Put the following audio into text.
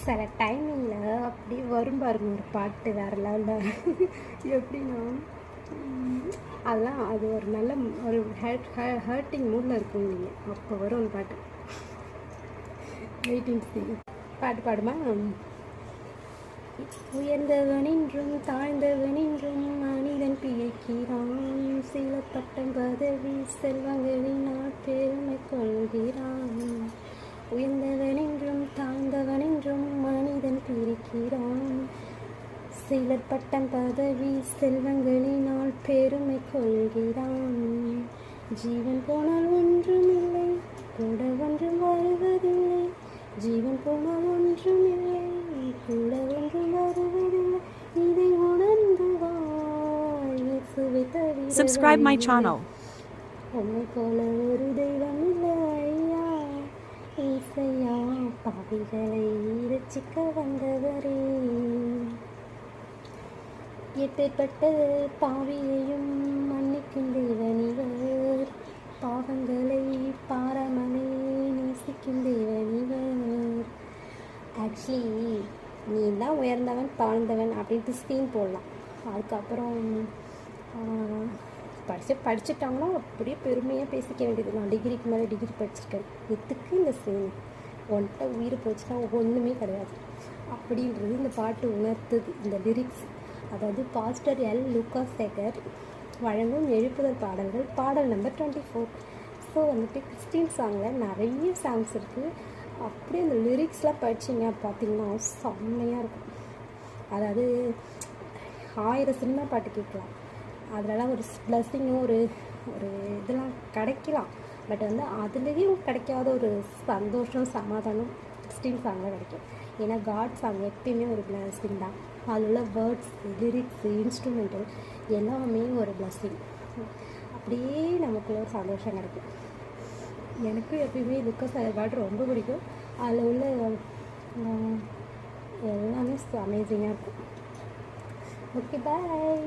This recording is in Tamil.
சில டைமிங்கில் அப்படி வரும் பாருங்க ஒரு பாட்டு வேறு லெவலில். எப்படின்னா அதெல்லாம் அது ஒரு நல்ல ஒரு ஹர்ட்டிங் மூடில் இருக்கும் நீங்கள், அப்போ வரும் ஒரு பாட்டு. வெயிட்டிங் பாட்டு பாடுமா? உயர்ந்தவனின்றும் தாழ்ந்தவனின்றும் மனிதன் பிழைக்கிறான், சில பட்டம் பதவி செல்வங்களினால் பெருமை கொள்கிறான். உயர்ந்தவனென்றும் தாழ்ந்தவனென்றும் மனிதன் பிரிக்கிறான், சிலர் பட்டம் பதவி செல்வங்களினால் பெருமை கொள்கிறான். ஜீவன் போனால் ஒன்றும் இல்லை, கூட ஒன்றும் வருவதில்லை. ஜீவன் போனால் ஒன்றும் இல்லை, கூட ஒன்றும் வருவதில்லை. இதை உணர்ந்து இயேசுவை தவிர Subscribe my channel. உம்மை போல ஒரு தெய்வம் இல்லை ஐயா. இசையா பாவிகளை இரட்சிக்க வந்தவரே, எப்பேற்பட்ட பாவியையும் மன்னிக்கும் தேவனிவர், பாவங்களை பாராமலே நேசிக்கும் தேவனிவர். ஆக்சுவலி நீ தான் உயர்ந்தவன் தாழ்ந்தவன் அப்படின்ட்டு ஸ்க்ரீன் போடலாம். அதுக்கப்புறம் படிச்சுட்டாங்கன்னா அப்படியே பெருமையாக பேசிக்க வேண்டியது. நான் டிகிரிக்கு மேலே டிகிரி படிச்சிருக்கேன், எதுக்கு இந்த சீன், ஒன்ட்ட உயிர் போச்சுன்னா ஒன்றுமே கிடையாது அப்படின்றது இந்த பாட்டு உணர்த்துது. இந்த லிரிக்ஸ், அதாவது பாஸ்டர் எல். லூகாஸ் சேகர் வழங்கும் எழுப்புதல் பாடல்கள், பாடல் நம்பர் 24. ஸோ வந்துட்டு கிறிஸ்டின் சாங்கில் நிறைய சாங்ஸ் இருக்குது. அப்படியே அந்த லிரிக்ஸ்லாம் படிச்சிங்க பார்த்திங்கன்னா செம்மையாக இருக்கும். அதாவது 1000 சினிமா பாட்டு கேட்கலாம், அதிலலாம் ஒரு பிளஸ்ஸிங்கும் ஒரு ஒரு இதெல்லாம் கிடைக்கலாம். பட் வந்து அதுலேயும் கிடைக்காத ஒரு சந்தோஷம் சமாதானம் கிறிஸ்டின் சாங்கில் கிடைக்கும். ஏன்னா காட் சாங் எப்பயுமே ஒரு பிளஸ்ஸிங் தான். அதில் உள்ள வேர்ட்ஸ், லிரிக்ஸு, இன்ஸ்ட்ருமெண்டல் எல்லாமே ஒரு பிளஸ்ஸிங். அப்படியே நமக்குள்ள ஒரு சந்தோஷம் கிடைக்கும். எனக்கும் எப்பயுமே லூகாஸ் பாட்டு ரொம்ப பிடிக்கும். அதில் உள்ள எல்லாமே அமேசிங்காக இருக்கும். ஓகே, பாய்.